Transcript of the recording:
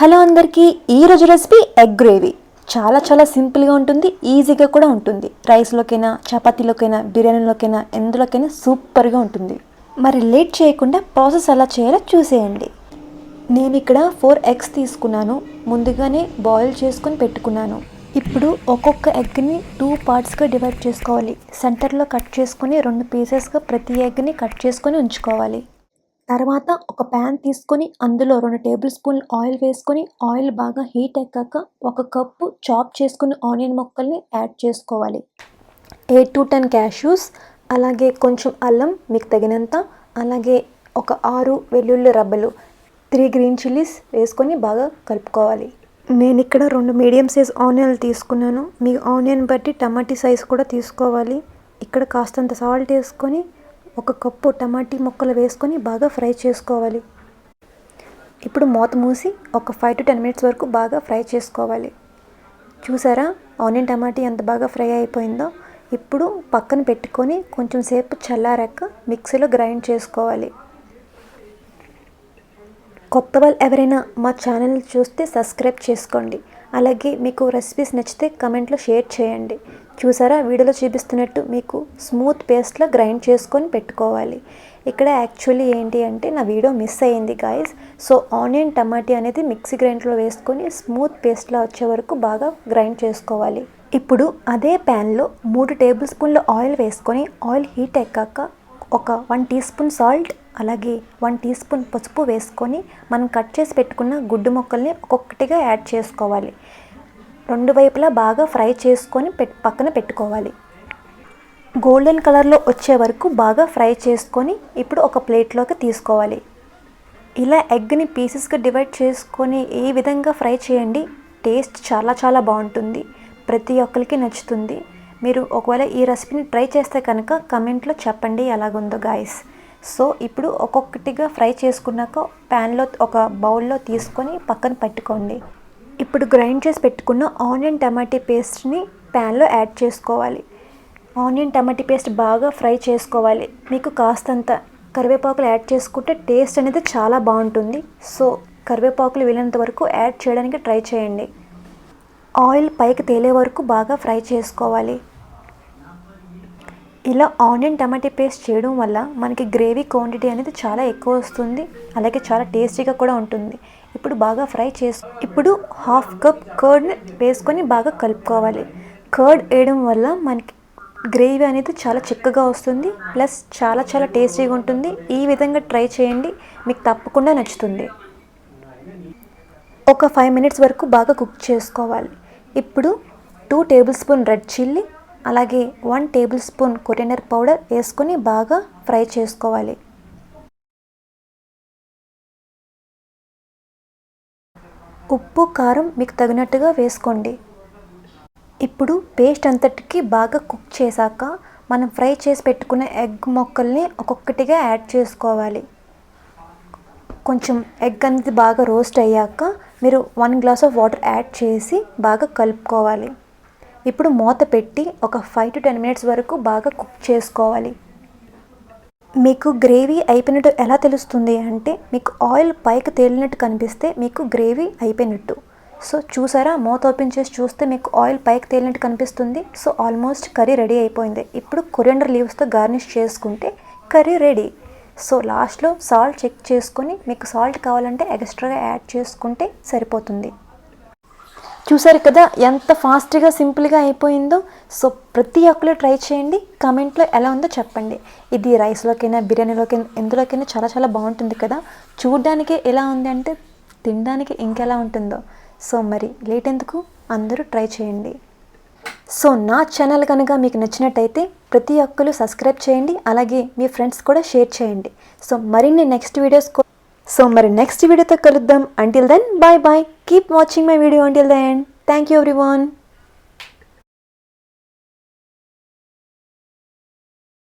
Hello అందరికీ, ఈరోజు recipe egg gravy. చాలా సింపుల్గా ఉంటుంది, ఈజీగా కూడా ఉంటుంది. రైస్లోకైనా, చపాతీలోకైనా, బిర్యానీలోకైనా, ఎందులోకైనా సూపర్గా ఉంటుంది. మరి లేట్ చేయకుండా ప్రాసెస్ ఎలా చేయాలో చూసేయండి. నేను ఇక్కడ 4 ఎగ్స్ తీసుకున్నాను. ముందుగానే బాయిల్ చేసుకొని పెట్టుకున్నాను. ఇప్పుడు ఒక్కొక్క ఎగ్ని 2 పార్ట్స్గా డివైడ్ చేసుకోవాలి. సెంటర్లో కట్ చేసుకొని 2 పీసెస్గా ప్రతి ఎగ్ని కట్ చేసుకొని ఉంచుకోవాలి. తర్వాత ఒక ప్యాన్ తీసుకొని అందులో 2 టేబుల్ స్పూన్లు ఆయిల్ వేసుకొని ఆయిల్ బాగా హీట్ ఎక్కాక 1 కప్పు చాప్ చేసుకుని ఆనియన్ ముక్కల్ని యాడ్ చేసుకోవాలి. 8 to 10 క్యాష్యూస్, అలాగే కొంచెం అల్లం మీకు తగినంత, అలాగే ఒక 6 వెల్లుల్లి రబ్బలు, 3 గ్రీన్ చిల్లీస్ వేసుకొని బాగా కలుపుకోవాలి. నేను ఇక్కడ 2 మీడియం సైజ్ ఆనియన్లు తీసుకున్నాను. మీ ఆనియన్ బట్టి టమాటీ సైజ్ కూడా తీసుకోవాలి. ఇక్కడ కాస్తంత సాల్ట్ వేసుకొని 1 కప్పు టమాటీ ముక్కలు వేసుకొని బాగా ఫ్రై చేసుకోవాలి. ఇప్పుడు మూత మూసి ఒక 5 to 10 మినిట్స్ వరకు బాగా ఫ్రై చేసుకోవాలి. చూసారా ఆనియన్ టమాటీ ఎంత బాగా ఫ్రై అయిపోయిందో. ఇప్పుడు పక్కన పెట్టుకొని కొంచెం సేపు చల్లారాక మిక్సీలో గ్రైండ్ చేసుకోవాలి. కొత్త వాళ్ళు ఎవరైనా మా ఛానల్ చూస్తే సబ్స్క్రైబ్ చేసుకోండి. అలాగే మీకు రెసిపీస్ నచ్చితే కమెంట్లో షేర్ చేయండి. చూసారా వీడియోలో చూపిస్తున్నట్టు మీకు స్మూత్ పేస్ట్లో గ్రైండ్ చేసుకొని పెట్టుకోవాలి. ఇక్కడ యాక్చువల్లీ ఏంటి అంటే నా వీడియో మిస్ అయ్యింది గాయస్. సో ఆనియన్ టమాటీ అనేది మిక్సీ గ్రైండర్లో వేసుకొని స్మూత్ పేస్ట్లో వచ్చే వరకు బాగా గ్రైండ్ చేసుకోవాలి. ఇప్పుడు అదే ప్యాన్లో 3 టేబుల్ స్పూన్ల ఆయిల్ వేసుకొని ఆయిల్ హీట్ ఎక్కాక ఒక 1 టీ స్పూన్ సాల్ట్, అలాగే 1 టీ స్పూన్ పసుపు వేసుకొని మనం కట్ చేసి పెట్టుకున్న గుడ్డు ముక్కల్ని ఒక్కొక్కటిగా యాడ్ చేసుకోవాలి. 2 వైపులా బాగా ఫ్రై చేసుకొని పక్కన పెట్టుకోవాలి. గోల్డెన్ కలర్లో వచ్చే వరకు బాగా ఫ్రై చేసుకొని ఇప్పుడు ఒక ప్లేట్లోకి తీసుకోవాలి. ఇలా ఎగ్ని పీసెస్గా డివైడ్ చేసుకొని ఈ విధంగా ఫ్రై చేయండి. టేస్ట్ చాలా బాగుంటుంది. ప్రతి ఒక్కరికి నచ్చుతుంది. మీరు ఒకవేళ ఈ రెసిపీని ట్రై చేస్తే కనుక కమెంట్లో చెప్పండి ఎలాగుందో గాయస్. సో ఇప్పుడు ఒక్కొక్కటిగా ఫ్రై చేసుకున్నాక ప్యాన్లో ఒక బౌల్లో తీసుకొని పక్కన పెట్టుకోండి. ఇప్పుడు గ్రైండ్ చేసి పెట్టుకున్న ఆనియన్ టమాటీ పేస్ట్ని ప్యాన్లో యాడ్ చేసుకోవాలి. ఆనియన్ టమాటీ పేస్ట్ బాగా ఫ్రై చేసుకోవాలి. మీకు కాస్తంత కరివేపాకులు యాడ్ చేసుకుంటే టేస్ట్ అనేది చాలా బాగుంటుంది. సో కరివేపాకులు వీలైనంత వరకు యాడ్ చేయడానికి ట్రై చేయండి. ఆయిల్ పైకి తేలే వరకు బాగా ఫ్రై చేసుకోవాలి. ఇలా ఆనియన్ టమాటీ పేస్ట్ చేయడం వల్ల మనకి గ్రేవీ క్వాంటిటీ అనేది చాలా ఎక్కువ వస్తుంది, అలాగే చాలా టేస్టీగా కూడా ఉంటుంది. ఇప్పుడు బాగా ఫ్రై ఇప్పుడు 1/2 కప్ కర్డ్ని వేసుకొని బాగా కలుపుకోవాలి. కర్డ్ వేయడం వల్ల మనకి గ్రేవీ అనేది చాలా చిక్కగా వస్తుంది, ప్లస్ చాలా టేస్టీగా ఉంటుంది. ఈ విధంగా ట్రై చేయండి, మీకు తప్పకుండా నచ్చుతుంది. ఒక 5 మినిట్స్ వరకు బాగా కుక్ చేసుకోవాలి. ఇప్పుడు 2 టేబుల్ స్పూన్ రెడ్ చిల్లీ, అలాగే 1 టేబుల్ స్పూన్ కొరియండర్ పౌడర్ వేసుకొని బాగా ఫ్రై చేసుకోవాలి. ఉప్పు కారం మీకు తగినట్టుగా వేసుకోండి. ఇప్పుడు పేస్ట్ అంతటికి బాగా కుక్ చేశాక మనం ఫ్రై చేసి పెట్టుకున్న ఎగ్ ముక్కల్ని ఒక్కొక్కటిగా యాడ్ చేసుకోవాలి. కొంచెం ఎగ్ అనేది బాగా రోస్ట్ అయ్యాక మీరు 1 గ్లాస్ ఆఫ్ వాటర్ యాడ్ చేసి బాగా కలుపుకోవాలి. ఇప్పుడు మూత పెట్టి ఒక 5 to 10 మినిట్స్ వరకు బాగా కుక్ చేసుకోవాలి. మీకు గ్రేవీ అయిపోయినట్టు ఎలా తెలుస్తుంది అంటే మీకు ఆయిల్ పైకి తేలినట్టు కనిపిస్తే మీకు గ్రేవీ అయిపోయినట్టు. సో చూసారా మూత ఓపెన్ చేసి చూస్తే మీకు ఆయిల్ పైకి తేలినట్టు కనిపిస్తుంది. సో ఆల్మోస్ట్ కర్రీ రెడీ అయిపోయింది. ఇప్పుడు కొరియండర్ లీవ్స్తో గార్నిష్ చేసుకుంటే కర్రీ రెడీ. సో లాస్ట్లో సాల్ట్ చెక్ చేసుకొని మీకు సాల్ట్ కావాలంటే ఎక్స్ట్రాగా యాడ్ చేసుకుంటే సరిపోతుంది. చూసారు కదా ఎంత ఫాస్ట్గా సింపుల్గా అయిపోయిందో. సో ప్రతి ఒక్కరు ట్రై చేయండి, కమెంట్లో ఎలా ఉందో చెప్పండి. ఇది రైస్లోకైనా, బిర్యానీలోకైనా, ఎందులోకైనా చాలా బాగుంటుంది కదా. చూడ్డానికి ఎలా ఉంది అంటే తినడానికి ఇంకెలా ఉంటుందో. సో మరి లేట్ ఎందుకు, అందరూ ట్రై చేయండి. సో నా ఛానల్ కనుక మీకు నచ్చినట్టయితే ప్రతి ఒక్కరు సబ్స్క్రైబ్ చేయండి, అలాగే మీ ఫ్రెండ్స్ కూడా షేర్ చేయండి. సో మరిన్ని నెక్స్ట్ వీడియోతో కలుద్దాం. Until then, bye. Keep watching my video until the end. Thank you everyone.